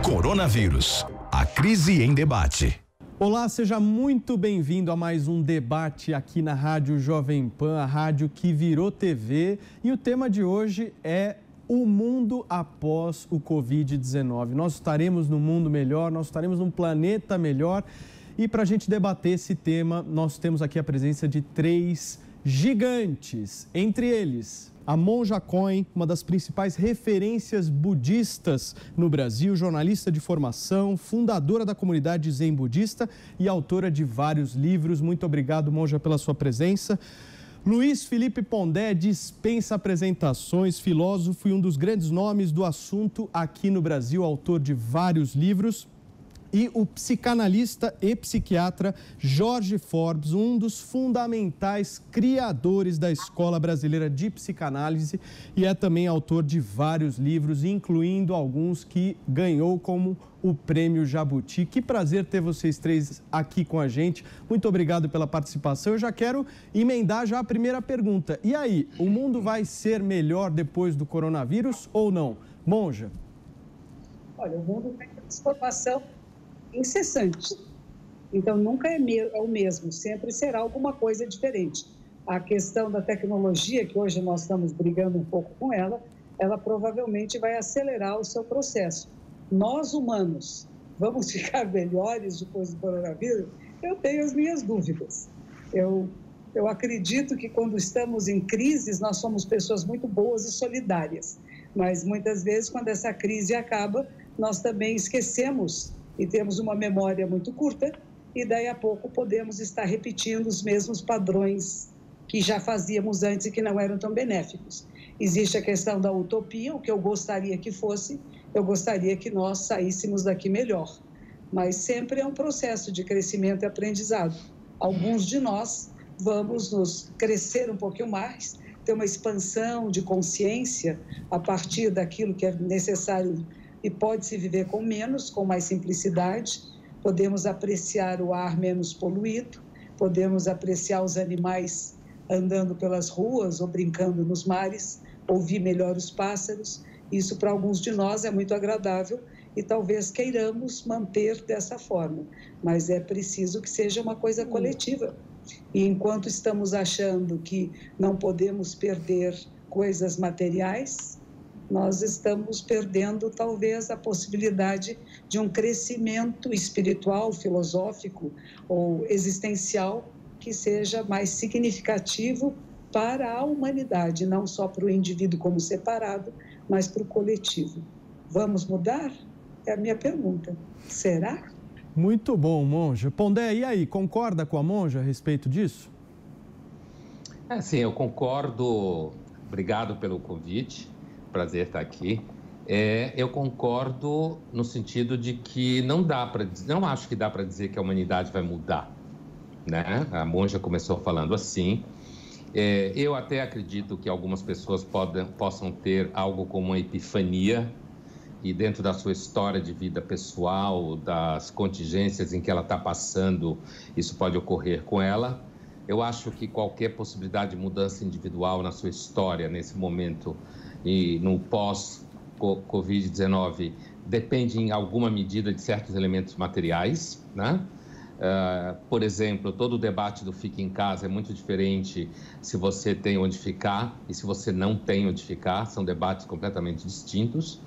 Coronavírus, a crise em debate. Olá, seja muito bem-vindo a mais um debate aqui na Rádio Jovem Pan, a rádio que virou TV. E o tema de hoje é o mundo após o Covid-19. Nós estaremos num mundo melhor, nós estaremos num planeta melhor. E para a gente debater esse tema, nós temos aqui a presença de 3 gigantes, entre eles a Monja Coen, uma das principais referências budistas no Brasil, jornalista de formação, fundadora da comunidade Zen Budista e autora de vários livros. Muito obrigado, Monja, pela sua presença. Luiz Felipe Pondé dispensa apresentações, filósofo e um dos grandes nomes do assunto aqui no Brasil, autor de vários livros. E o psicanalista e psiquiatra Jorge Forbes, um dos fundamentais criadores da Escola Brasileira de Psicanálise e é também autor de vários livros, incluindo alguns que ganhou como o Prêmio Jabuti. Que prazer ter vocês 3 aqui com a gente. Muito obrigado pela participação. Eu já quero emendar já a primeira pergunta. E aí, o mundo vai ser melhor depois do coronavírus ou não? Monja? Olha, o mundo tem transformação incessante. Então, nunca é o mesmo, sempre será alguma coisa diferente. A questão da tecnologia, que hoje nós estamos brigando um pouco com ela provavelmente vai acelerar o seu processo. Nós, humanos, vamos ficar melhores depois do coronavírus? Eu tenho as minhas dúvidas. Eu acredito que quando estamos em crises, nós somos pessoas muito boas e solidárias. Mas, muitas vezes, quando essa crise acaba, nós também esquecemos e temos uma memória muito curta e daí a pouco podemos estar repetindo os mesmos padrões que já fazíamos antes e que não eram tão benéficos. Existe a questão da utopia, o que eu gostaria que fosse, eu gostaria que nós saíssemos daqui melhor, mas sempre é um processo de crescimento e aprendizado. Alguns de nós vamos nos crescer um pouquinho mais, ter uma expansão de consciência a partir daquilo que é necessário e pode-se viver com menos, com mais simplicidade. Podemos apreciar o ar menos poluído, podemos apreciar os animais andando pelas ruas ou brincando nos mares, ouvir melhor os pássaros. Isso para alguns de nós é muito agradável e talvez queiramos manter dessa forma, mas é preciso que seja uma coisa coletiva. E enquanto estamos achando que não podemos perder coisas materiais, nós estamos perdendo talvez a possibilidade de um crescimento espiritual, filosófico ou existencial que seja mais significativo para a humanidade, não só para o indivíduo como separado, mas para o coletivo. Vamos mudar? É a minha pergunta. Será? Muito bom, Monja. Pondé, e aí, concorda com a Monja a respeito disso? Sim, eu concordo. Obrigado pelo convite. Prazer estar aqui. Eu concordo no sentido de que não acho que dá para dizer que a humanidade vai mudar, né? A Monja começou falando assim. Eu até acredito que algumas pessoas possam ter algo como uma epifania e dentro da sua história de vida pessoal, das contingências em que ela está passando, isso pode ocorrer com ela. Eu acho que qualquer possibilidade de mudança individual na sua história, nesse momento e no pós-Covid-19, depende em alguma medida de certos elementos materiais, né? Por exemplo, todo o debate do fique em casa é muito diferente se você tem onde ficar e se você não tem onde ficar, são debates completamente distintos.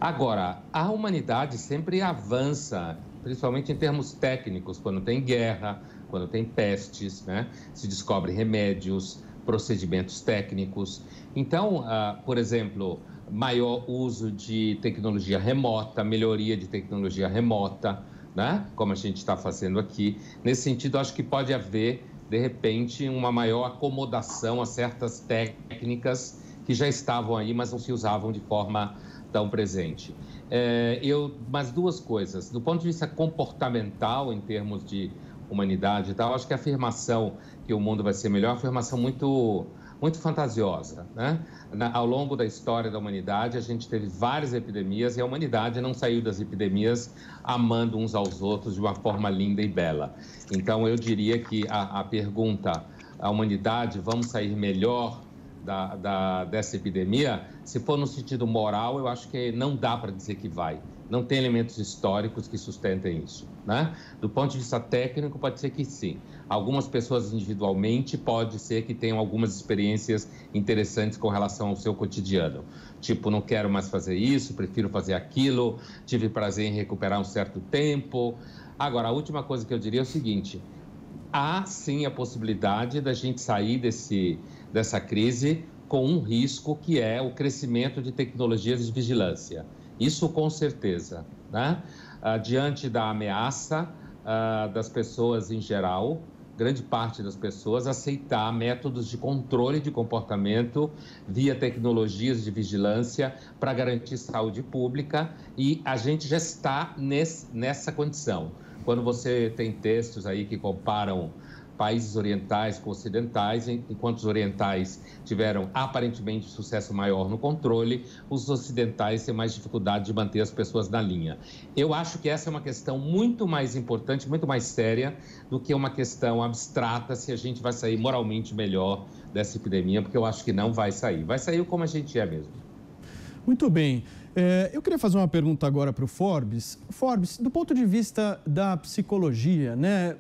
Agora, a humanidade sempre avança, principalmente em termos técnicos, quando tem guerra, quando tem pestes, né? Se descobrem remédios, procedimentos técnicos. Então, por exemplo, maior uso de tecnologia remota, melhoria de tecnologia remota, né? Como a gente está fazendo aqui. Nesse sentido, acho que pode haver, de repente, uma maior acomodação a certas técnicas que já estavam aí, mas não se usavam de forma tão presente. Mas 2 coisas. Do ponto de vista comportamental, em termos de humanidade e tal, acho que a afirmação que o mundo vai ser melhor é uma afirmação muito fantasiosa, né? Ao longo da história da humanidade, a gente teve várias epidemias e a humanidade não saiu das epidemias amando uns aos outros de uma forma linda e bela. Então, eu diria que a pergunta, a humanidade, vamos sair melhor dessa epidemia, se for no sentido moral, eu acho que não dá para dizer que vai. Não tem elementos históricos que sustentem isso, né? Do ponto de vista técnico, pode ser que sim. Algumas pessoas individualmente pode ser que tenham algumas experiências interessantes com relação ao seu cotidiano. Tipo, não quero mais fazer isso, prefiro fazer aquilo, tive prazer em recuperar um certo tempo. Agora, a última coisa que eu diria é o seguinte: há sim a possibilidade da gente sair dessa crise com um risco que é o crescimento de tecnologias de vigilância. Isso com certeza, né? Diante da ameaça das pessoas em geral, grande parte das pessoas aceitar métodos de controle de comportamento via tecnologias de vigilância para garantir saúde pública, e a gente já está nessa condição. Quando você tem textos aí que comparam países orientais com ocidentais, enquanto os orientais tiveram aparentemente sucesso maior no controle, os ocidentais têm mais dificuldade de manter as pessoas na linha. Eu acho que essa é uma questão muito mais importante, muito mais séria do que uma questão abstrata se a gente vai sair moralmente melhor dessa epidemia, porque eu acho que não vai sair. Vai sair como a gente é mesmo. Muito bem. Eu queria fazer uma pergunta agora para o Forbes. Forbes, do ponto de vista da psicologia, né,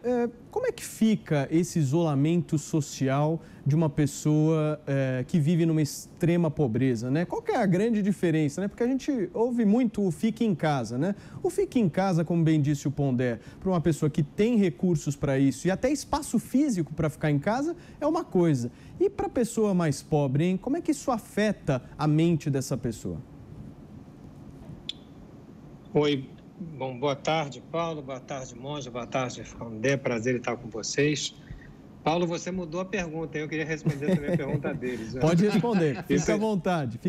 como é que fica esse isolamento social de uma pessoa que vive numa extrema pobreza, né? Qual que é a grande diferença, né? Porque a gente ouve muito o fique em casa, né? O fique em casa, como bem disse o Pondé, para uma pessoa que tem recursos para isso e até espaço físico para ficar em casa é uma coisa. E para a pessoa mais pobre, hein? Como é que isso afeta a mente dessa pessoa? Oi, bom, boa tarde, Paulo, boa tarde, Monja, boa tarde, Pondé, prazer em estar com vocês. Paulo, você mudou a pergunta, eu queria responder também a pergunta deles. Pode responder, fica à vontade.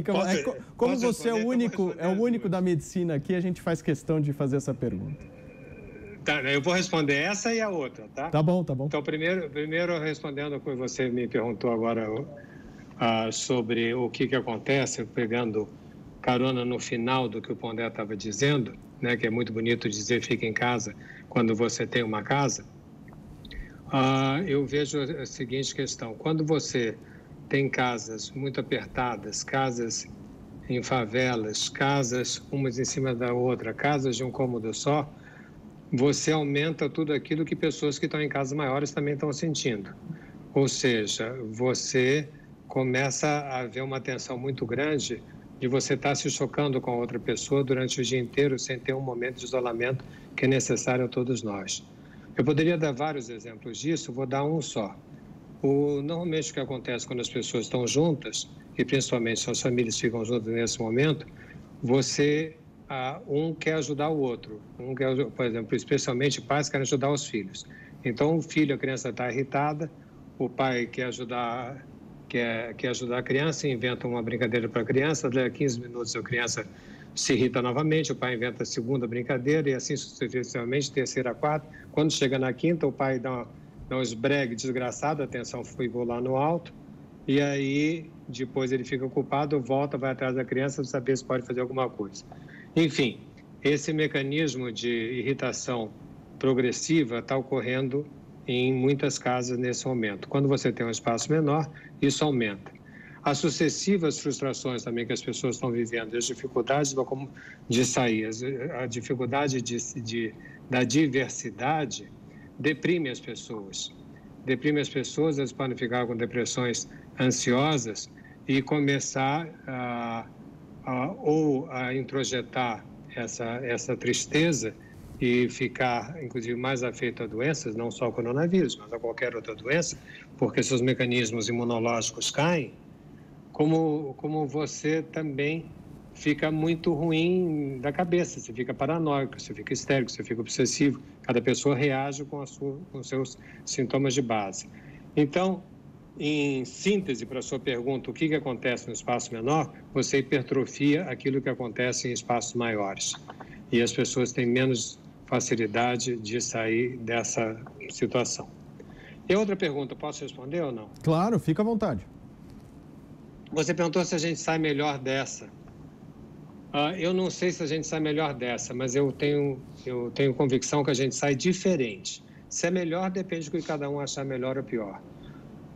Como você é o único da medicina aqui, a gente faz questão de fazer essa pergunta. Tá, eu vou responder essa e a outra, tá? Tá bom, tá bom. Então, primeiro respondendo o que você me perguntou agora sobre o que acontece, pegando carona no final do que o Pondé estava dizendo, né, que é muito bonito dizer fica em casa quando você tem uma casa. Eu vejo a seguinte questão: quando você tem casas muito apertadas, casas em favelas, casas umas em cima da outra, casas de um cômodo só, você aumenta tudo aquilo que pessoas que estão em casas maiores também estão sentindo. Ou seja, você começa a ver uma tensão muito grande de você estar se chocando com outra pessoa durante o dia inteiro sem ter um momento de isolamento que é necessário a todos nós. Eu poderia dar vários exemplos disso, vou dar um só. Normalmente o que acontece quando as pessoas estão juntas, e principalmente se as famílias ficam juntas nesse momento, um quer ajudar o outro. Por exemplo, especialmente pais querem ajudar os filhos. Então a criança está irritada, o pai quer ajudar a criança, inventa uma brincadeira para a criança, daqui a 15 minutos a criança se irrita novamente, o pai inventa a segunda brincadeira e assim sucessivamente, terceira, quarta. Quando chega na quinta, o pai dá um esbregue desgraçado, a tensão ficou lá no alto, e aí depois ele fica culpado, volta, vai atrás da criança para saber se pode fazer alguma coisa. Enfim, esse mecanismo de irritação progressiva está ocorrendo em muitas casas nesse momento. Quando você tem um espaço menor, isso aumenta. As sucessivas frustrações também que as pessoas estão vivendo, as dificuldades de sair, a dificuldade da diversidade, deprime as pessoas. Deprime as pessoas, elas podem ficar com depressões ansiosas e começar a introjetar essa tristeza e ficar, inclusive, mais afeito a doenças, não só ao coronavírus, mas a qualquer outra doença, porque seus mecanismos imunológicos caem, como você também fica muito ruim da cabeça, você fica paranoico, você fica histérico, você fica obsessivo, cada pessoa reage com os seus sintomas de base. Então, em síntese para a sua pergunta, o que acontece no espaço menor, você hipertrofia aquilo que acontece em espaços maiores. E as pessoas têm menos facilidade de sair dessa situação. E outra pergunta, posso responder ou não? Claro, fica à vontade. Você perguntou se a gente sai melhor dessa. Eu não sei se a gente sai melhor dessa, mas eu tenho convicção que a gente sai diferente. Se é melhor, depende do que cada um achar melhor ou pior.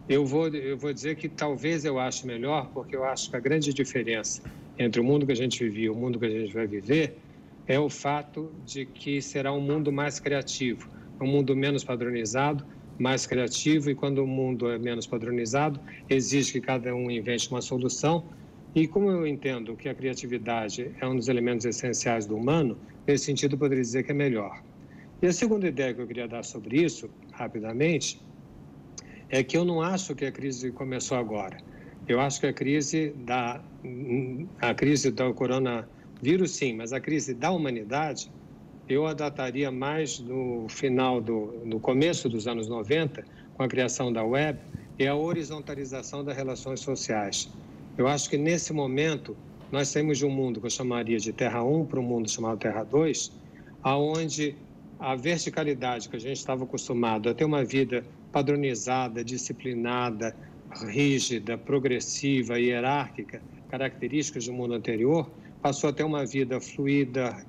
Eu vou dizer que talvez eu ache melhor, porque eu acho que a grande diferença entre o mundo que a gente vivia e o mundo que a gente vai viver é o fato de que será um mundo mais criativo, um mundo menos padronizado, mais criativo, e quando o mundo é menos padronizado, exige que cada um invente uma solução. E como eu entendo que a criatividade é um dos elementos essenciais do humano, nesse sentido eu poderia dizer que é melhor. E a segunda ideia que eu queria dar sobre isso, rapidamente, é que eu não acho que a crise começou agora. Eu acho que a crise do coronavírus, sim, mas a crise da humanidade, eu a dataria mais no começo dos anos 90, com a criação da web e a horizontalização das relações sociais. Eu acho que nesse momento nós saímos de um mundo que eu chamaria de Terra 1 para um mundo chamado Terra 2, aonde a verticalidade que a gente estava acostumado a ter uma vida padronizada, disciplinada, rígida, progressiva, hierárquica, características do mundo anterior, passou a ter uma vida fluida,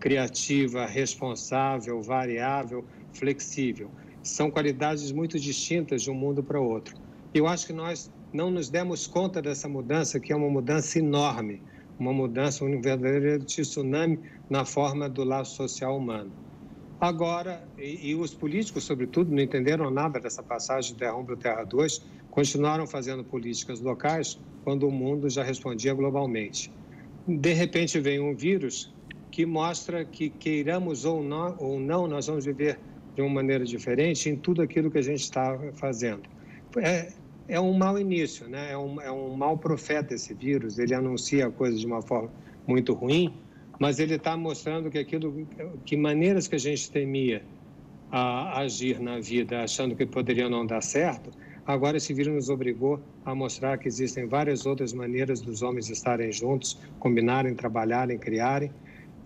criativa, responsável, variável, flexível. São qualidades muito distintas de um mundo para o outro. Eu acho que nós não nos demos conta dessa mudança, que é uma mudança enorme, uma mudança, um verdadeiro tsunami na forma do laço social humano. Agora, e os políticos, sobretudo, não entenderam nada dessa passagem de Terra 1 para Terra 2, continuaram fazendo políticas locais quando o mundo já respondia globalmente. De repente vem um vírus que mostra que, queiramos ou não, nós vamos viver de uma maneira diferente em tudo aquilo que a gente está fazendo. É um mau início, né? É um mau profeta esse vírus, ele anuncia a coisa de uma forma muito ruim, mas ele está mostrando que maneiras que a gente temia a agir na vida, achando que poderiam não dar certo, agora esse vírus nos obrigou a mostrar que existem várias outras maneiras dos homens estarem juntos, combinarem, trabalharem, criarem,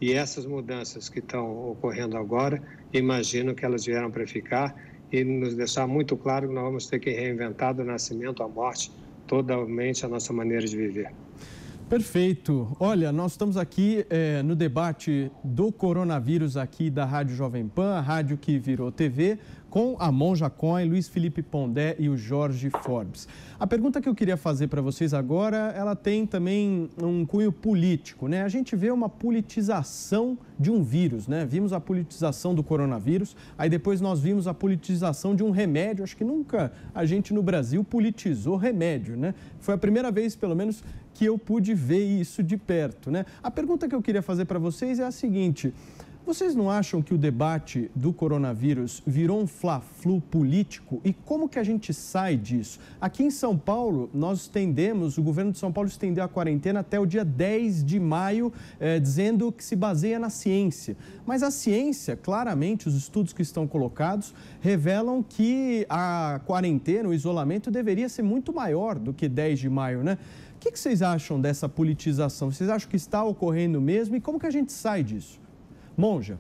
e essas mudanças que estão ocorrendo agora, imagino que elas vieram para ficar e nos deixar muito claro que nós vamos ter que reinventar do nascimento à morte totalmente a nossa maneira de viver. Perfeito. Olha, nós estamos aqui no debate do coronavírus aqui da Rádio Jovem Pan, a rádio que virou TV, com a Monja Cohen, Luiz Felipe Pondé e o Jorge Forbes. A pergunta que eu queria fazer para vocês agora, ela tem também um cunho político, né? A gente vê uma politização de um vírus, né? Vimos a politização do coronavírus, aí depois nós vimos a politização de um remédio. Acho que nunca a gente no Brasil politizou remédio, né? Foi a primeira vez, pelo menos, que eu pude ver isso de perto, né? A pergunta que eu queria fazer para vocês é a seguinte: vocês não acham que o debate do coronavírus virou um fla-flu político? E como que a gente sai disso? Aqui em São Paulo, o governo de São Paulo estendeu a quarentena até o dia 10 de maio, dizendo que se baseia na ciência. Mas a ciência, claramente, os estudos que estão colocados, revelam que a quarentena, o isolamento, deveria ser muito maior do que 10 de maio, né? O que vocês acham dessa politização? Vocês acham que está ocorrendo mesmo? E como que a gente sai disso? Monja.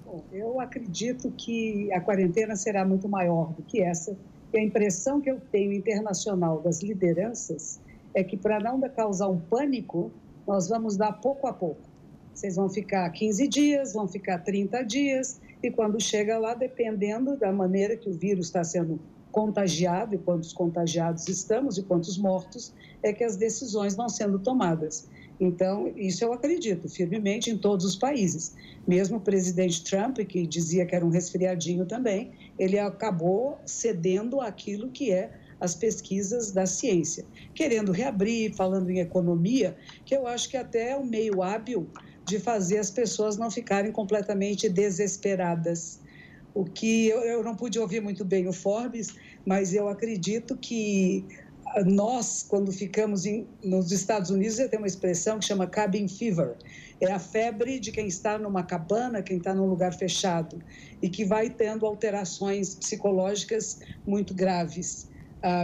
Bom, eu acredito que a quarentena será muito maior do que essa. E a impressão que eu tenho internacional das lideranças é que, para não causar um pânico, nós vamos dar pouco a pouco. Vocês vão ficar 15 dias, vão ficar 30 dias, e quando chega lá, dependendo da maneira que o vírus está sendo contagiado e quantos contagiados estamos e quantos mortos, é que as decisões vão sendo tomadas. Então, isso eu acredito firmemente em todos os países. Mesmo o presidente Trump, que dizia que era um resfriadinho também, ele acabou cedendo àquilo que é as pesquisas da ciência. Querendo reabrir, falando em economia, que eu acho que até é um meio hábil de fazer as pessoas não ficarem completamente desesperadas. O que eu não pude ouvir muito bem o Forbes, mas eu acredito que nós, quando ficamos nos Estados Unidos, tem uma expressão que chama cabin fever. É a febre de quem está numa cabana, quem está num lugar fechado, e que vai tendo alterações psicológicas muito graves,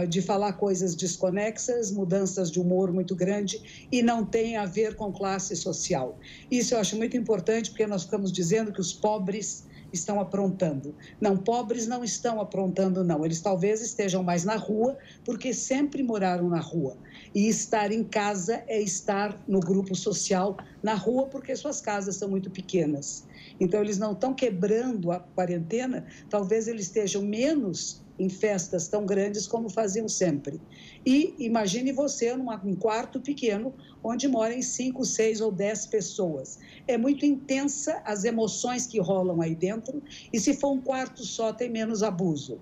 de falar coisas desconexas, mudanças de humor muito grande, e não tem a ver com classe social. Isso eu acho muito importante, porque nós ficamos dizendo que os pobres estão aprontando. Não, pobres não estão aprontando, não. Eles talvez estejam mais na rua, porque sempre moraram na rua. E estar em casa é estar no grupo social na rua, porque suas casas são muito pequenas. Então, eles não estão quebrando a quarentena, talvez eles estejam menos em festas tão grandes como faziam sempre. E imagine você num quarto pequeno, onde moram 5, 6 ou 10 pessoas. É muito intensa as emoções que rolam aí dentro, e se for um quarto só, tem menos abuso.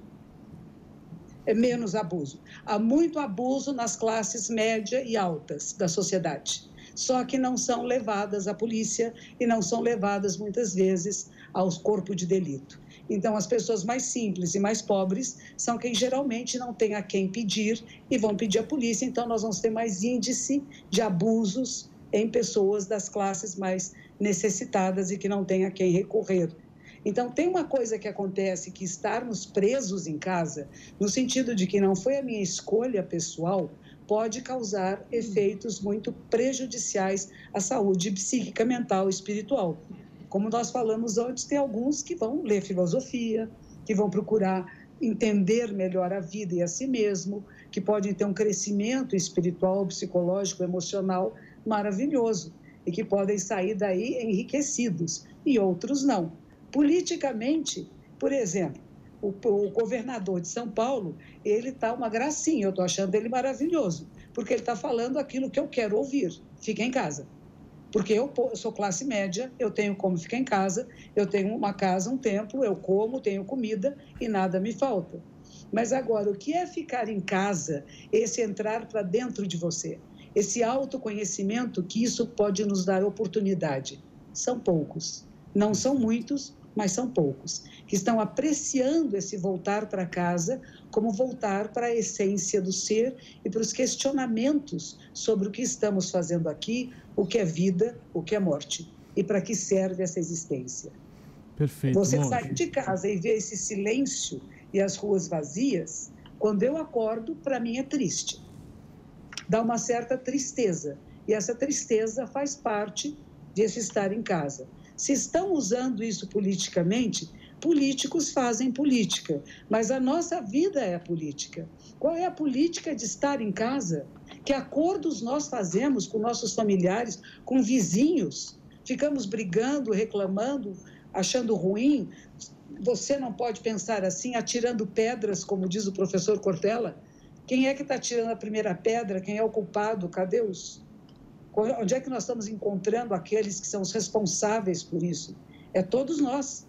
É menos abuso. Há muito abuso nas classes média e altas da sociedade, só que não são levadas à polícia e não são levadas, muitas vezes, aos corpos de delito. Então, as pessoas mais simples e mais pobres são quem geralmente não tem a quem pedir e vão pedir à polícia. Então, nós vamos ter mais índice de abusos em pessoas das classes mais necessitadas e que não têm a quem recorrer. Então, tem uma coisa que acontece, que estarmos presos em casa, no sentido de que não foi a minha escolha pessoal, pode causar efeitos muito prejudiciais à saúde psíquica, mental e espiritual. Como nós falamos antes, tem alguns que vão ler filosofia, que vão procurar entender melhor a vida e a si mesmo, que podem ter um crescimento espiritual, psicológico, emocional maravilhoso e que podem sair daí enriquecidos, e outros não. Politicamente, por exemplo, o governador de São Paulo, ele está uma gracinha, eu estou achando ele maravilhoso, porque ele está falando aquilo que eu quero ouvir: fica em casa. Porque eu sou classe média, eu tenho como ficar em casa, eu tenho uma casa, um templo, eu como, tenho comida e nada me falta. Mas agora, o que é ficar em casa, esse entrar para dentro de você, esse autoconhecimento, que isso pode nos dar oportunidade? São poucos, não são muitos, mas são poucos, que estão apreciando esse voltar para casa como voltar para a essência do ser e para os questionamentos sobre o que estamos fazendo aqui, o que é vida, o que é morte e para que serve essa existência. Perfeito. Você sair de casa e ver esse silêncio e as ruas vazias, quando eu acordo, para mim é triste. Dá uma certa tristeza, e essa tristeza faz parte desse estar em casa. Se estão usando isso politicamente, políticos fazem política, mas a nossa vida é a política. Qual é a política de estar em casa? Que acordos nós fazemos com nossos familiares, com vizinhos? Ficamos brigando, reclamando, achando ruim? Você não pode pensar assim, atirando pedras, como diz o professor Cortella? Quem é que está tirando a primeira pedra? Quem é o culpado? Cadê os... Onde é que nós estamos encontrando aqueles que são os responsáveis por isso? É todos nós.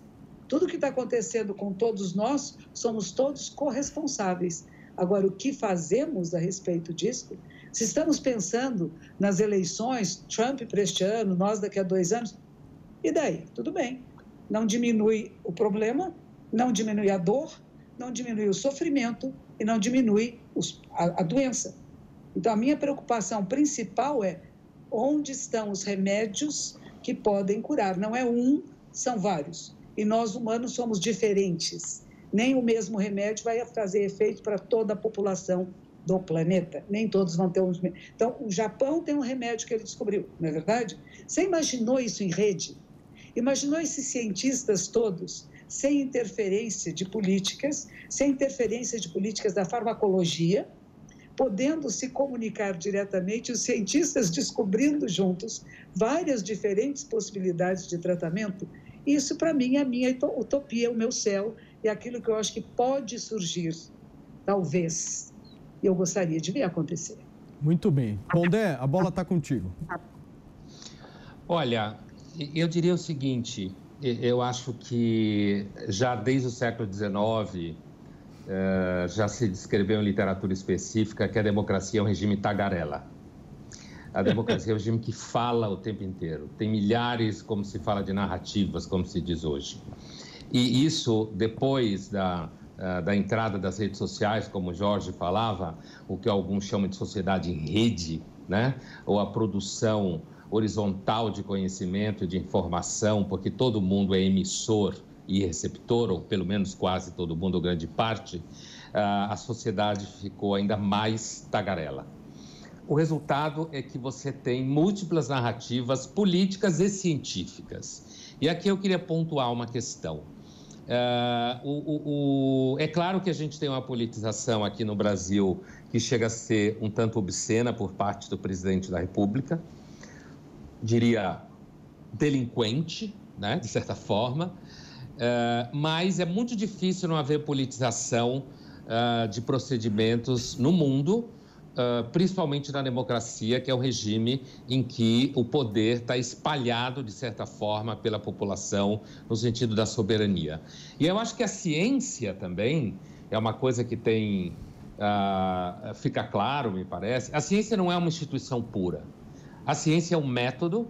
Tudo que está acontecendo com todos nós, somos todos corresponsáveis. Agora, o que fazemos a respeito disso? Se estamos pensando nas eleições, Trump para este ano, nós daqui a 2 anos, e daí? Tudo bem. Não diminui o problema, não diminui a dor, não diminui o sofrimento e não diminui a doença. Então, a minha preocupação principal é onde estão os remédios que podem curar. Não é um, são vários. E nós, humanos, somos diferentes. Nem o mesmo remédio vai fazer efeito para toda a população do planeta. Nem todos vão ter um... Então, o Japão tem um remédio que ele descobriu, não é verdade? Você imaginou isso em rede? Imaginou esses cientistas todos sem interferência de políticas, sem interferência de políticas da farmacologia, podendo se comunicar diretamente, os cientistas descobrindo juntos várias diferentes possibilidades de tratamento? Isso, para mim, é a minha utopia, o meu céu, e aquilo que eu acho que pode surgir, talvez, e eu gostaria de ver acontecer. Muito bem. Pondé, a bola está contigo. Olha, eu diria o seguinte, eu acho que já desde o século XIX, já se descreveu em literatura específica que a democracia é um regime tagarela. A democracia é um regime que fala o tempo inteiro. Tem milhares, como se fala, de narrativas, como se diz hoje. E isso, depois da entrada das redes sociais, como o Jorge falava, o que alguns chamam de sociedade em rede, né? Ou a produção horizontal de conhecimento e de informação, porque todo mundo é emissor e receptor, ou pelo menos quase todo mundo, ou grande parte, a sociedade ficou ainda mais tagarela. O resultado é que você tem múltiplas narrativas políticas e científicas. E aqui eu queria pontuar uma questão. É claro que a gente tem uma politização aqui no Brasil que chega a ser um tanto obscena por parte do presidente da República, diria delinquente, né, de certa forma, mas é muito difícil não haver politização de procedimentos no mundo, principalmente na democracia, que é um regime em que o poder está espalhado, de certa forma, pela população, no sentido da soberania. E eu acho que a ciência também é uma coisa que tem... fica claro, me parece. A ciência não é uma instituição pura. A ciência é um método,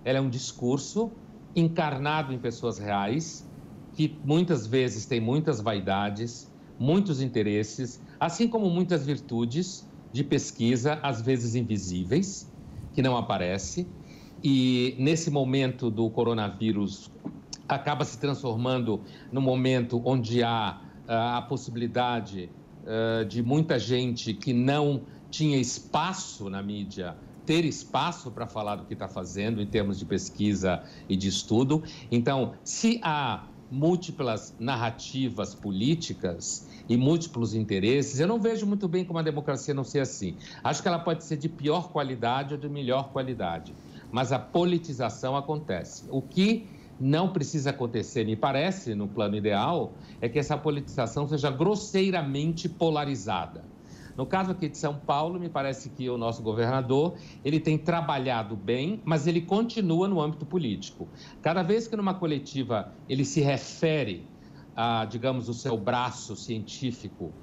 ela é um discurso encarnado em pessoas reais, que muitas vezes têm muitas vaidades, muitos interesses, assim como muitas virtudes de pesquisa, às vezes invisíveis, que não aparecem. E nesse momento do coronavírus, acaba se transformando num momento onde há a possibilidade de muita gente que não tinha espaço na mídia ter espaço para falar do que está fazendo em termos de pesquisa e de estudo. Então, se há múltiplas narrativas políticas e múltiplos interesses, eu não vejo muito bem como a democracia não ser assim. Acho que ela pode ser de pior qualidade ou de melhor qualidade, mas a politização acontece. O que não precisa acontecer, me parece, no plano ideal, é que essa politização seja grosseiramente polarizada. No caso aqui de São Paulo, me parece que o nosso governador, ele tem trabalhado bem, mas ele continua no âmbito político. Cada vez que numa coletiva ele se refere a, digamos, o seu braço científico,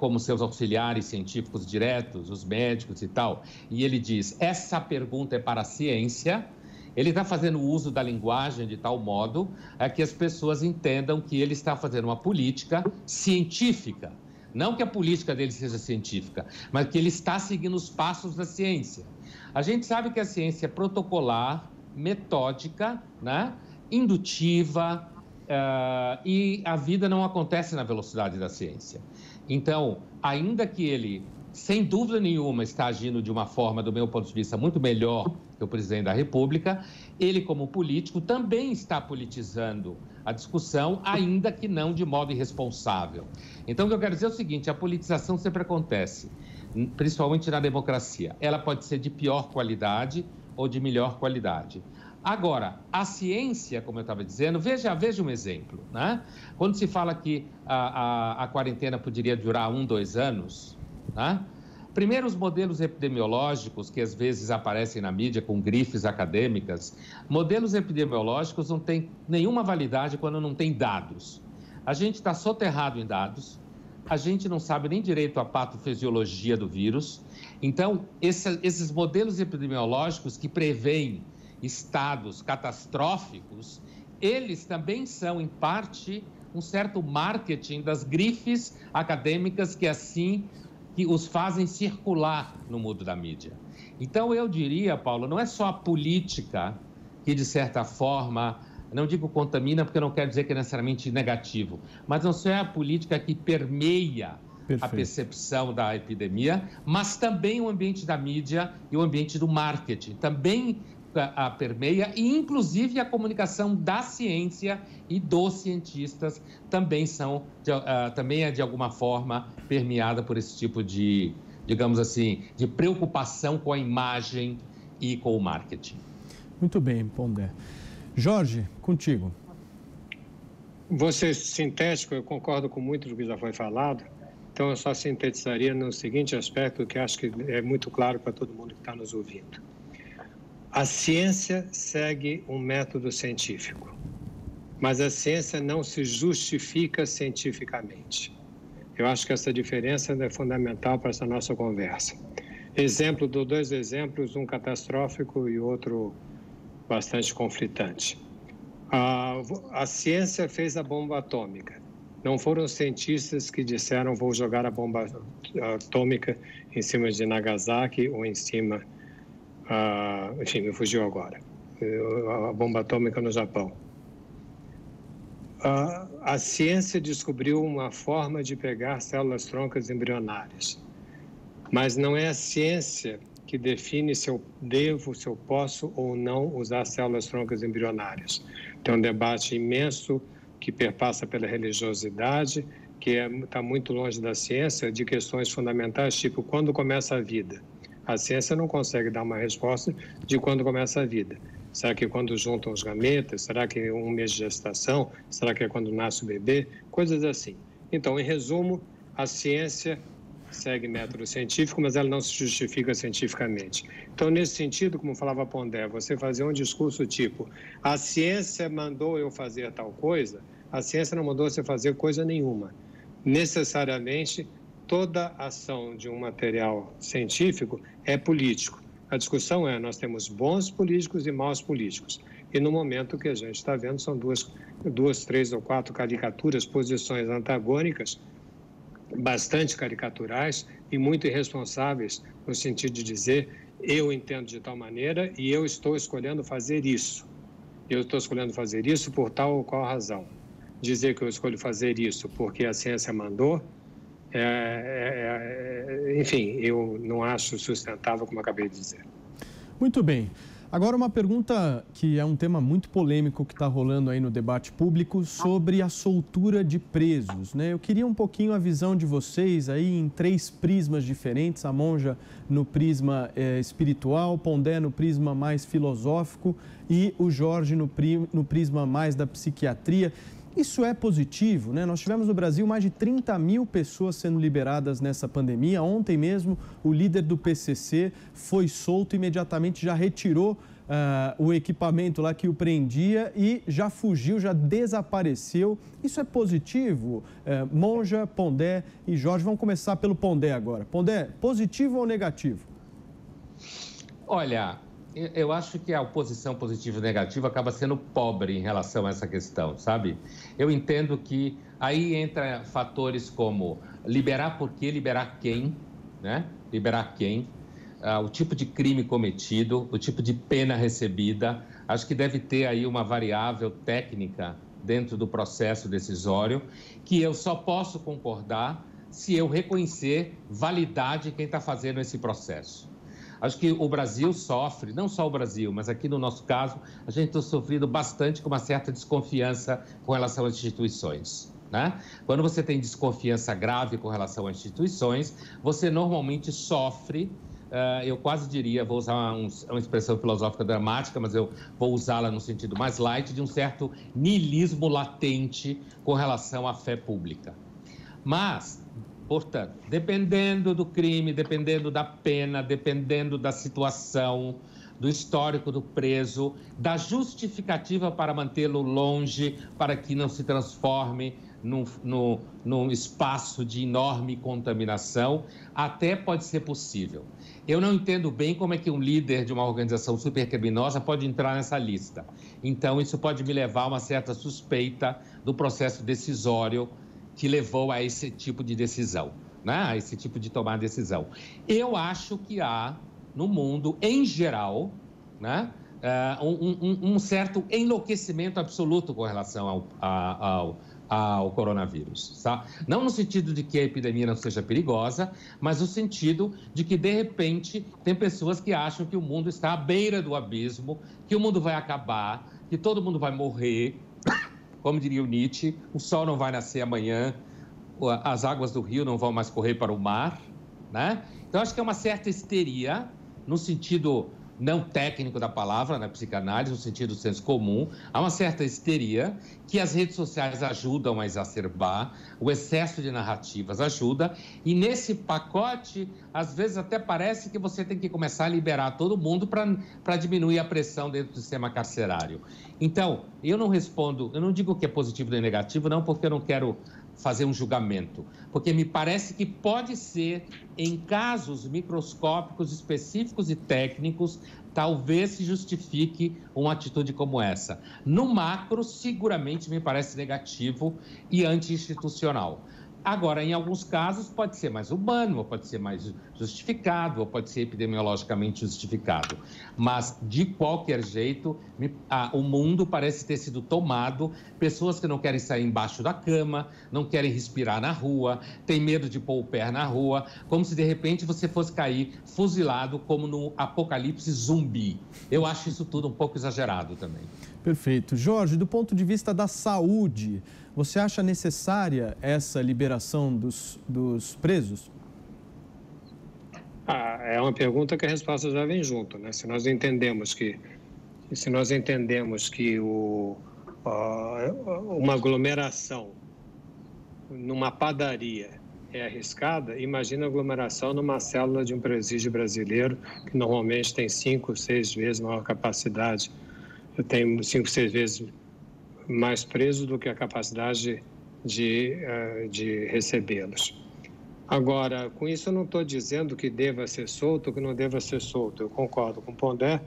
como seus auxiliares científicos diretos, os médicos e tal, e ele diz, essa pergunta é para a ciência, ele está fazendo uso da linguagem de tal modo que as pessoas entendam que ele está fazendo uma política científica. Não que a política dele seja científica, mas que ele está seguindo os passos da ciência. A gente sabe que a ciência é protocolar, metódica, né? Indutiva, e a vida não acontece na velocidade da ciência. Então, ainda que ele, sem dúvida nenhuma, está agindo de uma forma, do meu ponto de vista, muito melhor que o presidente da República, ele, como político, também está politizando a discussão, ainda que não de modo irresponsável. Então, o que eu quero dizer é o seguinte, a politização sempre acontece, principalmente na democracia. Ela pode ser de pior qualidade ou de melhor qualidade. Agora, a ciência, como eu estava dizendo, veja um exemplo, né? Quando se fala que a quarentena poderia durar 1, 2 anos, né? Primeiro, os modelos epidemiológicos, que às vezes aparecem na mídia com grifes acadêmicas, modelos epidemiológicos não têm nenhuma validade quando não tem dados. A gente está soterrado em dados, a gente não sabe nem direito a patofisiologia do vírus. Então, esses modelos epidemiológicos que preveem estados catastróficos, eles também são, em parte, um certo marketing das grifes acadêmicas que assim que os fazem circular no mundo da mídia. Então, eu diria, Paulo, não é só a política que, de certa forma, não digo contamina, porque eu não quero dizer que é necessariamente negativo, mas não só é a política que permeia a percepção da epidemia, mas também o ambiente da mídia e o ambiente do marketing. Também a permeia e, inclusive, a comunicação da ciência e dos cientistas também também é, de alguma forma, permeada por esse tipo de, digamos assim, de preocupação com a imagem e com o marketing. Muito bem, Pondé. Jorge, contigo. Vou ser sintético, eu concordo com muito do que já foi falado, então eu só sintetizaria no seguinte aspecto, que acho que é muito claro para todo mundo que está nos ouvindo. A ciência segue um método científico, mas a ciência não se justifica cientificamente. Eu acho que essa diferença é fundamental para essa nossa conversa. Dou 2 exemplos, um catastrófico e outro bastante conflitante. A ciência fez a bomba atômica. Não foram os cientistas que disseram vou jogar a bomba atômica em cima de Nagasaki ou em cima... enfim, me fugiu agora, a bomba atômica no Japão. A ciência descobriu uma forma de pegar células-troncas embrionárias, mas não é a ciência que define se eu devo, se eu posso ou não usar células-troncas embrionárias. Tem um debate imenso que perpassa pela religiosidade, que está muito longe da ciência, de questões fundamentais, tipo quando começa a vida. A ciência não consegue dar uma resposta de quando começa a vida. Será que é quando juntam os gametas? Será que é 1 mês de gestação? Será que é quando nasce o bebê? Coisas assim. Então, em resumo, a ciência segue método científico, mas ela não se justifica cientificamente. Então, nesse sentido, como falava Pondé, você fazer um discurso tipo, a ciência mandou eu fazer tal coisa, a ciência não mandou você fazer coisa nenhuma. Necessariamente, toda ação de um material científico é político. A discussão é, nós temos bons políticos e maus políticos. E no momento que a gente está vendo, são duas, 3 ou 4 caricaturas, posições antagônicas, bastante caricaturais e muito irresponsáveis, no sentido de dizer, eu entendo de tal maneira e eu estou escolhendo fazer isso. Eu estou escolhendo fazer isso por tal ou qual razão. Dizer que eu escolho fazer isso porque a ciência mandou, enfim, eu não acho sustentável, como acabei de dizer. Muito bem. Agora uma pergunta que é um tema muito polêmico que está rolando aí no debate público sobre a soltura de presos, né? Eu queria um pouquinho a visão de vocês aí em 3 prismas diferentes, a Monja no prisma espiritual, Pondé no prisma mais filosófico e o Jorge no prisma mais da psiquiatria. Isso é positivo, né? Nós tivemos no Brasil mais de 30 mil pessoas sendo liberadas nessa pandemia. Ontem mesmo, o líder do PCC foi solto, imediatamente já retirou o equipamento lá que o prendia e já fugiu, já desapareceu. Isso é positivo? Monja, Pondé e Jorge, vamos começar pelo Pondé agora. Pondé, positivo ou negativo? Olha, eu acho que a oposição positiva e negativa acaba sendo pobre em relação a essa questão, sabe? Eu entendo que aí entra fatores como liberar por quê, liberar quem, né? Liberar quem, o tipo de crime cometido, o tipo de pena recebida. Acho que deve ter aí uma variável técnica dentro do processo decisório que eu só posso concordar se eu reconhecer validade quem está fazendo esse processo. Acho que o Brasil sofre, não só o Brasil, mas aqui no nosso caso, a gente está sofrendo bastante com uma certa desconfiança com relação às instituições, né? Quando você tem desconfiança grave com relação às instituições, você normalmente sofre, eu quase diria, vou usar uma expressão filosófica dramática, mas eu vou usá-la no sentido mais light, de um certo niilismo latente com relação à fé pública. Mas, portanto, dependendo do crime, dependendo da pena, dependendo da situação, do histórico do preso, da justificativa para mantê-lo longe, para que não se transforme num espaço de enorme contaminação, até pode ser possível. Eu não entendo bem como é que um líder de uma organização supercriminosa pode entrar nessa lista. Então, isso pode me levar a uma certa suspeita do processo decisório que levou a esse tipo de decisão, né? A esse tipo de tomar decisão. Eu acho que há, no mundo, em geral, né, um certo enlouquecimento absoluto com relação ao coronavírus, tá? Não no sentido de que a epidemia não seja perigosa, mas no sentido de que, de repente, tem pessoas que acham que o mundo está à beira do abismo, que o mundo vai acabar, que todo mundo vai morrer. Como diria o Nietzsche, o sol não vai nascer amanhã, as águas do rio não vão mais correr para o mar, né? Então, acho que é uma certa histeria, no sentido não técnico da palavra, na psicanálise, no sentido do senso comum, há uma certa histeria que as redes sociais ajudam a exacerbar, o excesso de narrativas ajuda, e nesse pacote, às vezes até parece que você tem que começar a liberar todo mundo para diminuir a pressão dentro do sistema carcerário. Então, eu não digo que é positivo nem negativo, não, porque eu não quero fazer um julgamento, porque me parece que pode ser, em casos microscópicos, específicos e técnicos, talvez se justifique uma atitude como essa. No macro, seguramente me parece negativo e anti-institucional. Agora, em alguns casos, pode ser mais humano, ou pode ser mais justificado, ou pode ser epidemiologicamente justificado. Mas, de qualquer jeito, o mundo parece ter sido tomado. Pessoas que não querem sair embaixo da cama, não querem respirar na rua, têm medo de pôr o pé na rua, como se, de repente, você fosse cair fuzilado como no apocalipse zumbi. Eu acho isso tudo um pouco exagerado também. Perfeito. Jorge, do ponto de vista da saúde, você acha necessária essa liberação dos presos? É uma pergunta que a resposta já vem junto, né? Se nós entendemos que uma aglomeração numa padaria é arriscada, imagina a aglomeração numa célula de um presídio brasileiro, que normalmente tem 5, 6 vezes maior capacidade. Eu tenho 5, 6 vezes mais presos do que a capacidade de recebê-los. Agora, com isso eu não estou dizendo que deva ser solto ou que não deva ser solto. Eu concordo com o Pondé.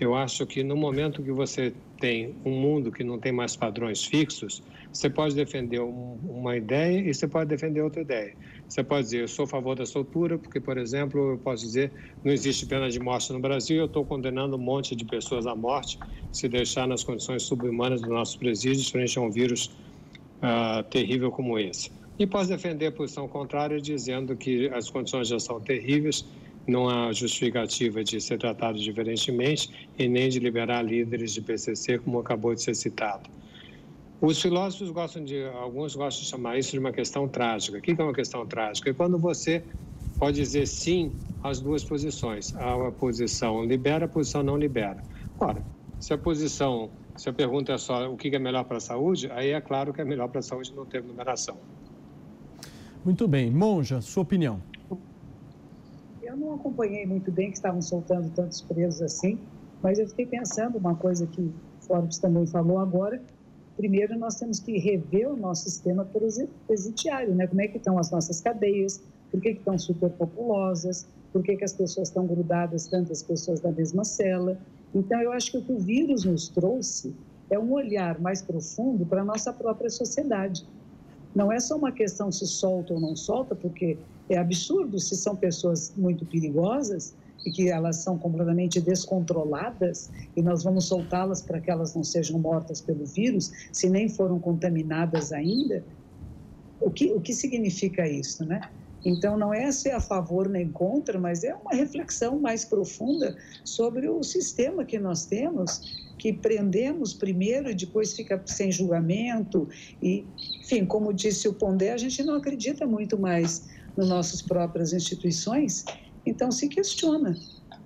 Eu acho que no momento que você tem um mundo que não tem mais padrões fixos, você pode defender uma ideia e você pode defender outra ideia. Você pode dizer, eu sou a favor da soltura, porque, por exemplo, eu posso dizer, não existe pena de morte no Brasil, eu estou condenando um monte de pessoas à morte se deixar nas condições subhumanas dos nossos presídios frente a um vírus terrível como esse. E posso defender a posição contrária, dizendo que as condições já são terríveis, não há justificativa de ser tratado diferentemente e nem de liberar líderes de PCC, como acabou de ser citado. Os filósofos alguns gostam de chamar isso de uma questão trágica. O que é uma questão trágica? É quando você pode dizer sim às duas posições. A posição libera, a posição não libera. Ora, se a pergunta é só o que é melhor para a saúde, aí é claro que é melhor para a saúde não ter aglomeração. Muito bem. Monja, sua opinião? Eu não acompanhei muito bem que estavam soltando tantos presos assim, mas eu fiquei pensando uma coisa que o Forbes também falou agora. Primeiro, nós temos que rever o nosso sistema presidiário, né? Como é que estão as nossas cadeias, por que estão superpopulosas, por que as pessoas estão grudadas, tantas pessoas na mesma cela. Então, eu acho que o que o vírus nos trouxe é um olhar mais profundo para a nossa própria sociedade. Não é só uma questão se solta ou não solta, porque é absurdo se são pessoas muito perigosas e que elas são completamente descontroladas e nós vamos soltá-las para que elas não sejam mortas pelo vírus, se nem foram contaminadas ainda. O que significa isso, né? Então, não é ser a favor nem contra, mas é uma reflexão mais profunda sobre o sistema que nós temos, que prendemos primeiro e depois fica sem julgamento. E, enfim, como disse o Pondé, a gente não acredita muito mais nas nossas próprias instituições, então se questiona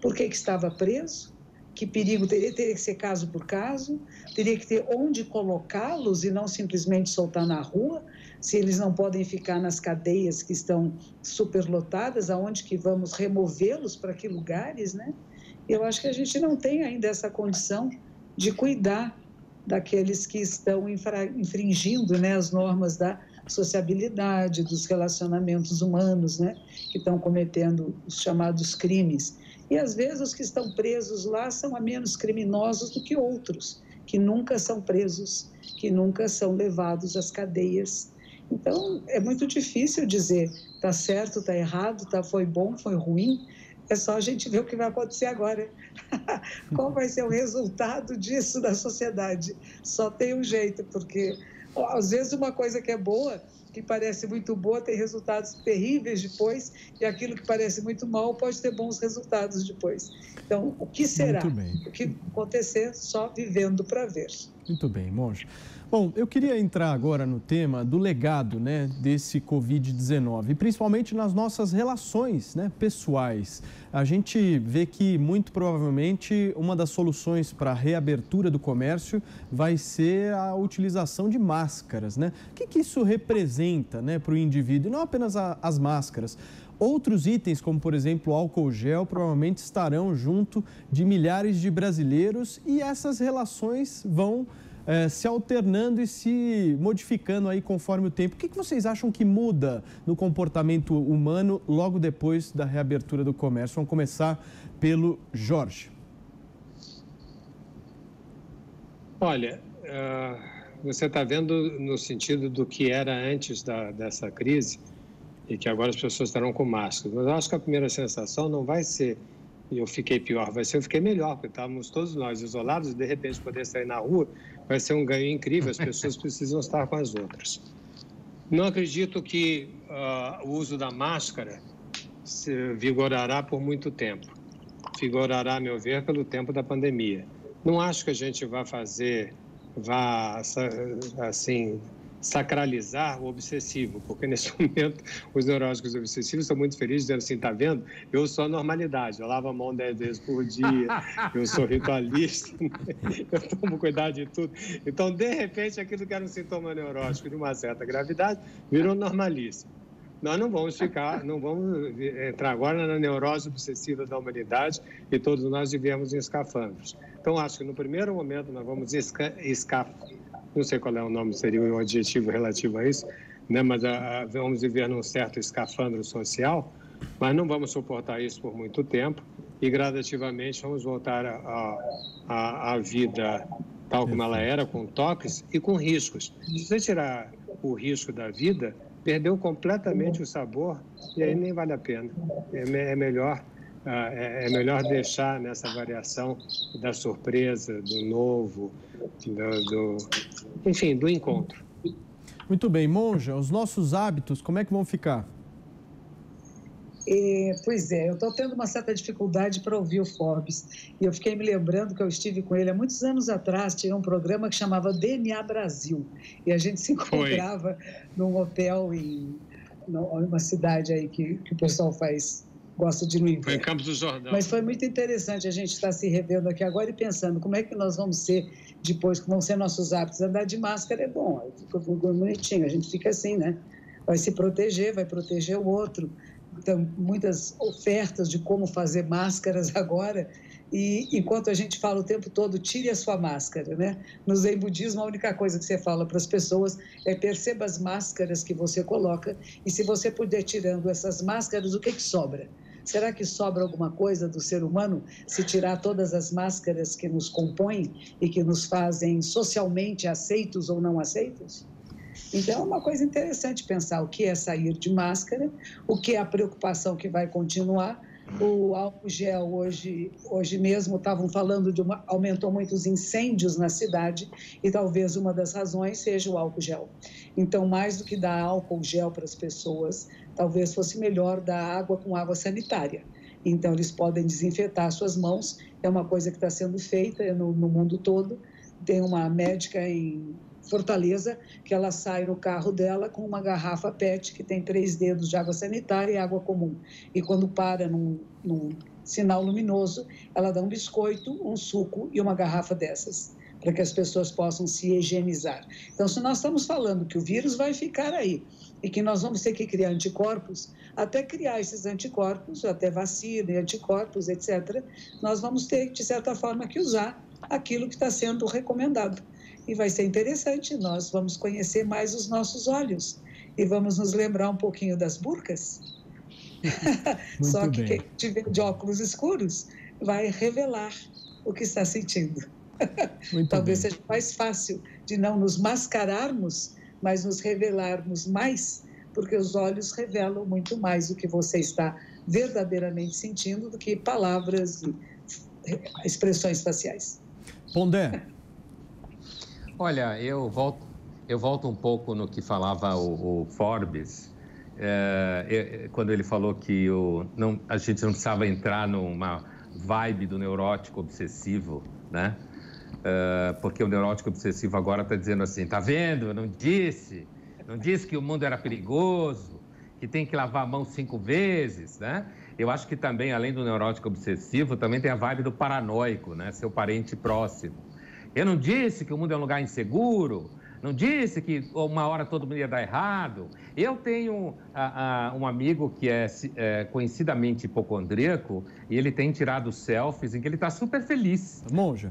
por que estava preso, que perigo teria que ser caso por caso, teria que ter onde colocá-los e não simplesmente soltar na rua, se eles não podem ficar nas cadeias que estão superlotadas, aonde que vamos removê-los, para que lugares, né? Eu acho que a gente não tem ainda essa condição de cuidar daqueles que estão infringindo, né, as normas da sociabilidade, dos relacionamentos humanos, né, que estão cometendo os chamados crimes. E, às vezes, os que estão presos lá são a menos criminosos do que outros, que nunca são presos, que nunca são levados às cadeias. Então, é muito difícil dizer está certo, está errado, foi bom, foi ruim. É só a gente ver o que vai acontecer agora. Qual vai ser o resultado disso na sociedade? Só tem um jeito, porque às vezes uma coisa que é boa, que parece muito boa, tem resultados terríveis depois, e aquilo que parece muito mal pode ter bons resultados depois. Então, o que será? O que acontecer, só vivendo para ver. Muito bem, Monja. Bom, eu queria entrar agora no tema do legado, né, desse Covid-19, principalmente nas nossas relações, né, pessoais. A gente vê que, muito provavelmente, uma das soluções para a reabertura do comércio vai ser a utilização de máscaras, né? O que isso representa, né, para o indivíduo? E não apenas as máscaras. Outros itens, como, por exemplo, álcool gel, provavelmente estarão junto de milhares de brasileiros e essas relações vão se alternando e se modificando aí conforme o tempo. O que vocês acham que muda no comportamento humano logo depois da reabertura do comércio? Vamos começar pelo Jorge. Olha, você está vendo no sentido do que era antes dessa crise e que agora as pessoas estarão com máscara. Mas eu acho que a primeira sensação não vai ser eu fiquei pior, vai ser eu fiquei melhor, porque estávamos todos nós isolados e de repente poder sair na rua vai ser um ganho incrível, as pessoas precisam estar com as outras. Não acredito que o uso da máscara vigorará por muito tempo. Vigorará, a meu ver, pelo tempo da pandemia. Não acho que a gente vá assim, sacralizar o obsessivo, porque nesse momento os neuróticos obsessivos estão muito felizes, dizendo assim, tá vendo? Eu sou a normalidade, eu lavo a mão 10 vezes por dia, eu sou ritualista, eu tomo cuidado de tudo. Então, de repente, aquilo que era um sintoma neurótico de uma certa gravidade virou normalíssimo. nós não vamos entrar agora na neurose obsessiva da humanidade e todos nós vivemos em escafandros. Então, acho que no primeiro momento nós vamos não sei qual é o nome, seria um adjetivo relativo a isso, né? Mas vamos viver num certo escafandro social, mas não vamos suportar isso por muito tempo e gradativamente vamos voltar à vida tal como ela era, com toques e com riscos. Se você tirar o risco da vida, perdeu completamente o sabor e aí nem vale a pena. É melhor deixar nessa variação da surpresa, do novo, enfim, do encontro. Muito bem, Monja, os nossos hábitos, como é que vão ficar? Pois é, eu estou tendo uma certa dificuldade para ouvir o Forbes. E eu fiquei me lembrando que eu estive com ele há muitos anos atrás, tinha um programa que chamava DNA Brasil. E a gente se encontrava num hotel em uma cidade aí que o pessoal gosta de ir. Foi em Campos do Jordão. Mas foi muito interessante a gente estar se revendo aqui agora e pensando como é que nós vamos ser depois, como vão ser nossos hábitos. Andar de máscara é bom, fica bonitinho, a gente fica assim, né? Vai se proteger, vai proteger o outro. Então, muitas ofertas de como fazer máscaras agora, e enquanto a gente fala o tempo todo, tire a sua máscara, né? No Zen Budismo, a única coisa que você fala para as pessoas é perceba as máscaras que você coloca, e se você puder tirando essas máscaras, o que sobra? Será que sobra alguma coisa do ser humano se tirar todas as máscaras que nos compõem e que nos fazem socialmente aceitos ou não aceitos? Então, é uma coisa interessante pensar o que é sair de máscara, o que é a preocupação que vai continuar. O álcool gel, hoje mesmo, estavam falando aumentou muito os incêndios na cidade e talvez uma das razões seja o álcool gel. Então, mais do que dar álcool gel para as pessoas, talvez fosse melhor dar água com água sanitária. Então, eles podem desinfetar suas mãos, é uma coisa que está sendo feita no mundo todo. Tem uma médica em Fortaleza, que ela sai no carro dela com uma garrafa PET que tem 3 dedos de água sanitária e água comum. E quando para num sinal luminoso, ela dá um biscoito, um suco e uma garrafa dessas, para que as pessoas possam se higienizar. Então, se nós estamos falando que o vírus vai ficar aí e que nós vamos ter que criar anticorpos, até criar esses anticorpos, até vacina e anticorpos, etc., nós vamos ter, de certa forma, que usar aquilo que está sendo recomendado. E vai ser interessante, nós vamos conhecer mais os nossos olhos e vamos nos lembrar um pouquinho das burcas. Só que quem tiver de óculos escuros vai revelar o que está sentindo. Talvez seja mais fácil de não nos mascararmos, mas nos revelarmos mais, porque os olhos revelam muito mais o que você está verdadeiramente sentindo do que palavras e expressões faciais. Pondé. Olha, eu volto um pouco no que falava o Forbes, quando ele falou que a gente não precisava entrar numa vibe do neurótico obsessivo, né? Porque o neurótico obsessivo agora está dizendo assim, tá vendo? Eu não disse que o mundo era perigoso, que tem que lavar a mão 5 vezes, né? Eu acho que também, além do neurótico obsessivo, também tem a vibe do paranoico, né? Seu parente próximo. Eu não disse que o mundo é um lugar inseguro, não disse que uma hora todo mundo ia dar errado. Eu tenho um amigo que é conhecidamente hipocondríaco e ele tem tirado selfies em que ele está super feliz. Monja.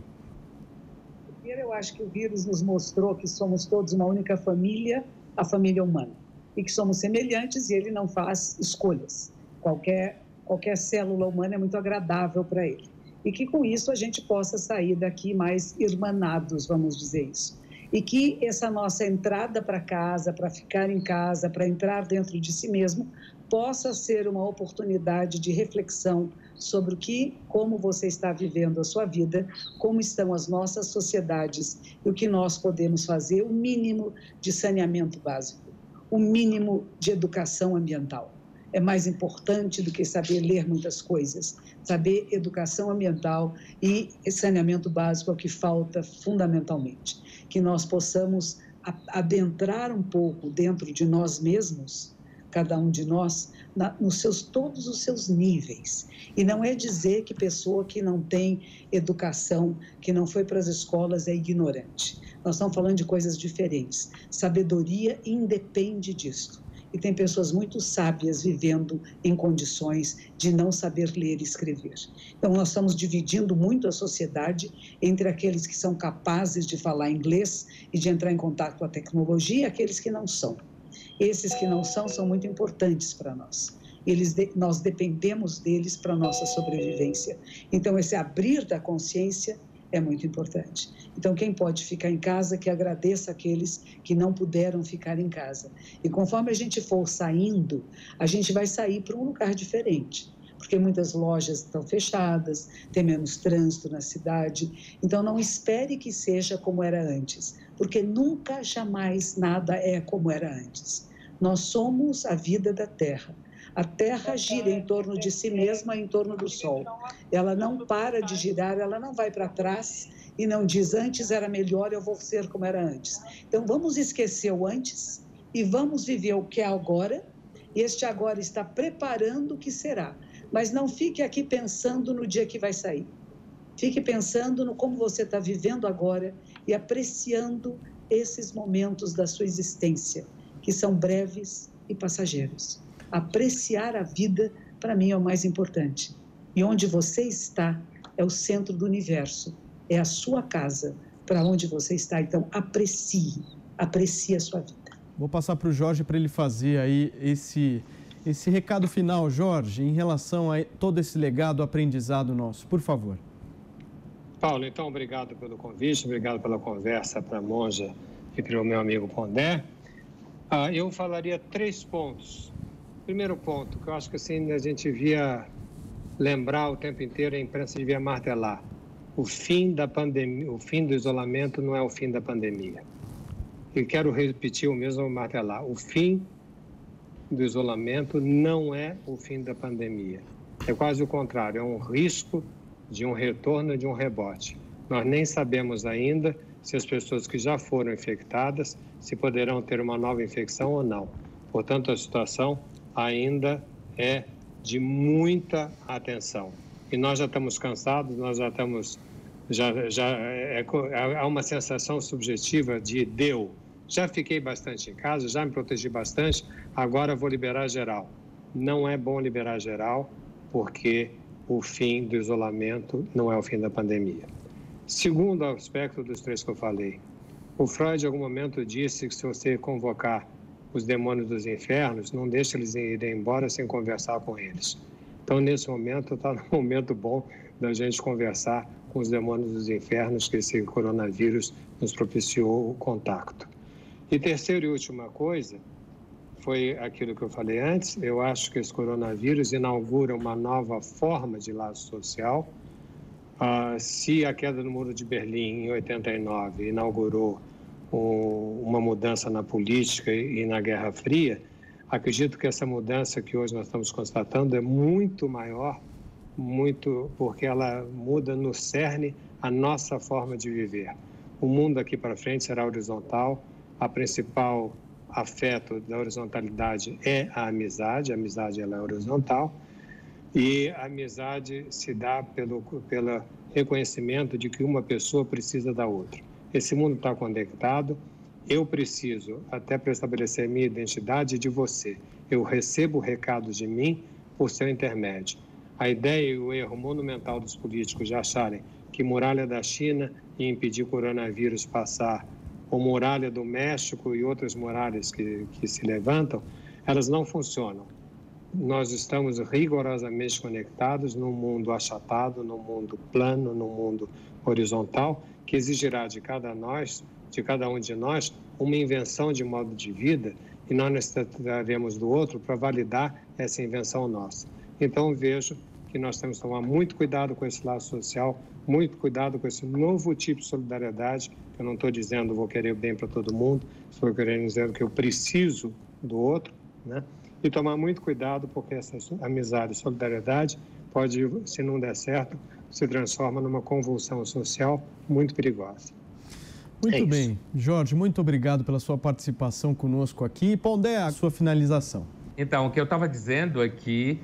Primeiro, eu acho que o vírus nos mostrou que somos todos uma única família, a família humana, e que somos semelhantes e ele não faz escolhas. Qualquer célula humana é muito agradável para ele. E que com isso a gente possa sair daqui mais irmanados, vamos dizer isso. E que essa nossa entrada para casa, para ficar em casa, para entrar dentro de si mesmo, possa ser uma oportunidade de reflexão sobre como você está vivendo a sua vida, como estão as nossas sociedades e o que nós podemos fazer, o mínimo de saneamento básico, o mínimo de educação ambiental. É mais importante do que saber ler muitas coisas. Saber educação ambiental e saneamento básico é o que falta fundamentalmente. Que nós possamos adentrar um pouco dentro de nós mesmos, cada um de nós, todos os seus níveis. E não é dizer que pessoa que não tem educação, que não foi para as escolas, é ignorante. Nós estamos falando de coisas diferentes. Sabedoria independe disso. e tem pessoas muito sábias vivendo em condições de não saber ler e escrever. Então, nós estamos dividindo muito a sociedade entre aqueles que são capazes de falar inglês e de entrar em contato com a tecnologia e aqueles que não são. Esses que não são muito importantes para nós. Nós dependemos deles para a nossa sobrevivência. Então, esse abrir da consciência é muito importante. Então, quem pode ficar em casa, que agradeça aqueles que não puderam ficar em casa. E conforme a gente for saindo, a gente vai sair para um lugar diferente, porque muitas lojas estão fechadas, tem menos trânsito na cidade. Então, não espere que seja como era antes, porque nunca, jamais, nada é como era antes. Nós somos a vida da Terra. A Terra gira em torno de si mesma, em torno do Sol. Ela não para de girar, ela não vai para trás e não diz antes era melhor, eu vou ser como era antes. Então, vamos esquecer o antes e vamos viver o que é agora. Este agora está preparando o que será. Mas não fique aqui pensando no dia que vai sair. Fique pensando no como você está vivendo agora e apreciando esses momentos da sua existência, que são breves e passageiros. Apreciar a vida, para mim, é o mais importante. E onde você está é o centro do universo, é a sua casa, para onde você está. Então, aprecie a sua vida. Vou passar para o Jorge para ele fazer aí esse recado final, Jorge, em relação a todo esse legado aprendizado nosso. Por favor. Paulo, então, obrigado pelo convite, obrigado pela conversa para a Monja e para o meu amigo Pondé. Eu falaria 3 pontos. Primeiro ponto, que eu acho que assim, a gente devia lembrar o tempo inteiro, a imprensa devia martelar. O fim da pandemia, o fim do isolamento não é o fim da pandemia. E quero repetir o mesmo, martelar. O fim do isolamento não é o fim da pandemia. É quase o contrário, é um risco de um retorno, de um rebote. Nós nem sabemos ainda se as pessoas que já foram infectadas, se poderão ter uma nova infecção ou não. Portanto, a situação ainda é de muita atenção. E nós já estamos cansados, nós já estamos... há uma sensação subjetiva de deu. Já fiquei bastante em casa, já me protegi bastante, agora vou liberar geral. Não é bom liberar geral, porque o fim do isolamento não é o fim da pandemia. Segundo aspecto dos 3 que eu falei, o Freud, em algum momento, disse que se você convocar os demônios dos infernos, não deixa eles irem embora sem conversar com eles. Então, nesse momento, está no momento bom da gente conversar com os demônios dos infernos, que esse coronavírus nos propiciou o contato. E terceira e última coisa, foi aquilo que eu falei antes, eu acho que esse coronavírus inaugura uma nova forma de laço social. Se a queda do Muro de Berlim, em 89, inaugurou uma mudança na política e na Guerra Fria, acredito que essa mudança que hoje nós estamos constatando é muito maior, porque ela muda no cerne a nossa forma de viver. O mundo daqui para frente será horizontal, a principal afeto da horizontalidade é a amizade ela é horizontal, e a amizade se dá pelo reconhecimento de que uma pessoa precisa da outra. Esse mundo está conectado, eu preciso, até para estabelecer minha identidade, de você. Eu recebo recados de mim por seu intermédio. A ideia e o erro monumental dos políticos de acharem que muralha da China ia impedir o coronavírus passar, ou muralha do México e outras muralhas que se levantam, elas não funcionam. Nós estamos rigorosamente conectados num mundo achatado, num mundo plano, num mundo horizontal, que exigirá de cada um de nós, uma invenção de modo de vida, e nós necessitaremos do outro para validar essa invenção nossa. Então, vejo que nós temos que tomar muito cuidado com esse laço social, muito cuidado com esse novo tipo de solidariedade, que eu não estou dizendo vou querer o bem para todo mundo, estou querendo dizer que eu preciso do outro, né? E tomar muito cuidado, porque essa amizade e solidariedade pode, se não der certo, se transforma numa convulsão social muito perigosa. Muito bem. Jorge, muito obrigado pela sua participação conosco aqui. Pondé, a sua finalização. Então, o que eu estava dizendo é que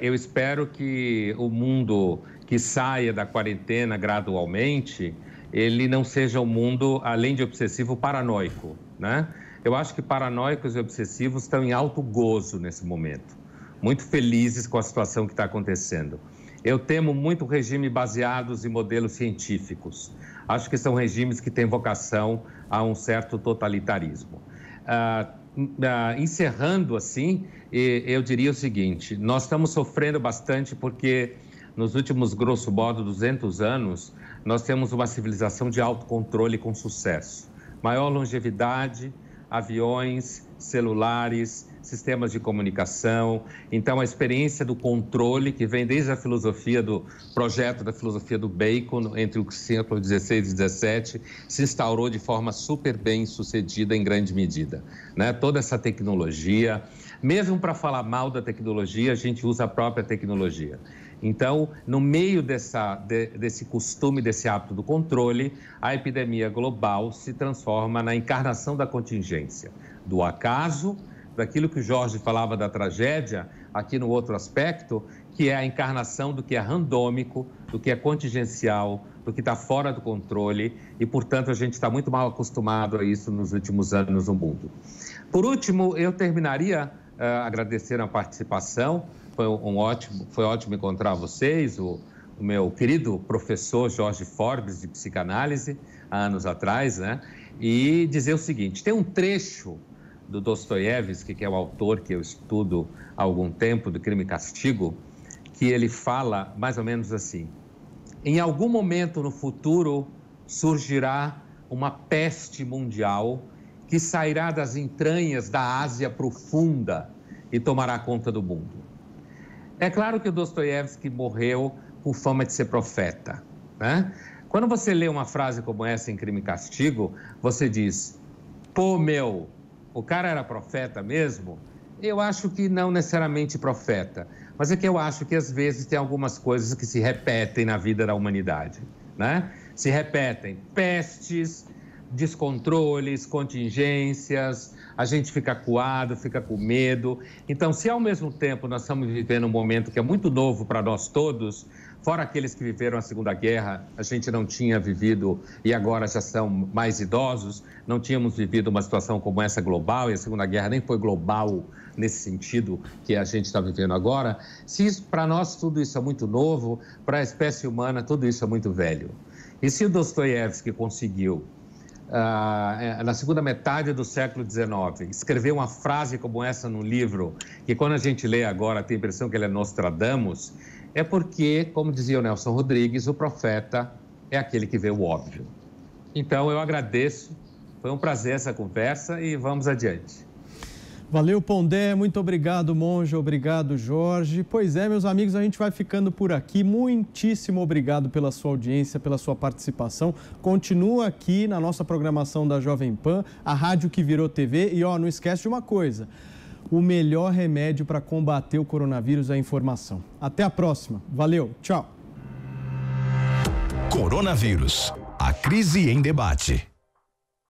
eu espero que o mundo que saia da quarentena gradualmente, ele não seja um mundo, além de obsessivo, paranoico, né? eu acho que paranoicos e obsessivos estão em alto gozo nesse momento, muito felizes com a situação que está acontecendo. Eu temo muito regime baseados em modelos científicos. Acho que são regimes que têm vocação a um certo totalitarismo. Encerrando assim, eu diria o seguinte: nós estamos sofrendo bastante porque nos últimos, grosso modo, 200 anos, nós temos uma civilização de autocontrole com sucesso. Maior longevidade, aviões, celulares, sistemas de comunicação. Então, a experiência do controle, que vem desde a filosofia do projeto da filosofia do Bacon, entre o século XVI e XVII, se instaurou de forma super bem sucedida em grande medida, né? Toda essa tecnologia, mesmo para falar mal da tecnologia, a gente usa a própria tecnologia. Então, no meio desse costume, desse hábito do controle, a epidemia global se transforma na encarnação da contingência, do acaso, daquilo que o Jorge falava da tragédia, aqui no outro aspecto, que é a encarnação do que é randômico, do que é contingencial, do que está fora do controle e, portanto, a gente está muito mal acostumado a isso nos últimos anos no mundo. Por último, eu terminaria agradecendo a participação. Foi ótimo encontrar vocês, o meu querido professor Jorge Forbes, de psicanálise, há anos atrás, né? E dizer o seguinte: tem um trecho do Dostoiévski, que é o autor que eu estudo há algum tempo, do Crime e Castigo, que ele fala mais ou menos assim: em algum momento no futuro surgirá uma peste mundial que sairá das entranhas da Ásia profunda e tomará conta do mundo. É claro que o Dostoiévski morreu com fama de ser profeta, né? Quando você lê uma frase como essa em Crime e Castigo, você diz: pô, meu, o cara era profeta mesmo? Eu acho que não necessariamente profeta, mas é que eu acho que às vezes tem algumas coisas que se repetem na vida da humanidade, né? Se repetem pestes, descontroles, contingências, a gente fica acuado, fica com medo. Então, se ao mesmo tempo nós estamos vivendo um momento que é muito novo para nós todos, fora aqueles que viveram a Segunda Guerra, a gente não tinha vivido, e agora já são mais idosos, não tínhamos vivido uma situação como essa global, e a Segunda Guerra nem foi global nesse sentido que a gente está vivendo agora. Se para nós tudo isso é muito novo, para a espécie humana tudo isso é muito velho. E se o Dostoiévski conseguiu, na segunda metade do século XIX, escrever uma frase como essa no livro, que quando a gente lê agora tem a impressão que ele é Nostradamus, é porque, como dizia o Nelson Rodrigues, o profeta é aquele que vê o óbvio. Então, eu agradeço, foi um prazer essa conversa e vamos adiante. Valeu, Pondé, muito obrigado, Monja, obrigado, Jorge. Pois é, meus amigos, a gente vai ficando por aqui. Muitíssimo obrigado pela sua audiência, pela sua participação. Continua aqui na nossa programação da Jovem Pan, a rádio que virou TV. E, ó, não esquece de uma coisa: o melhor remédio para combater o coronavírus é a informação. Até a próxima. Valeu, tchau. Coronavírus, a crise em debate.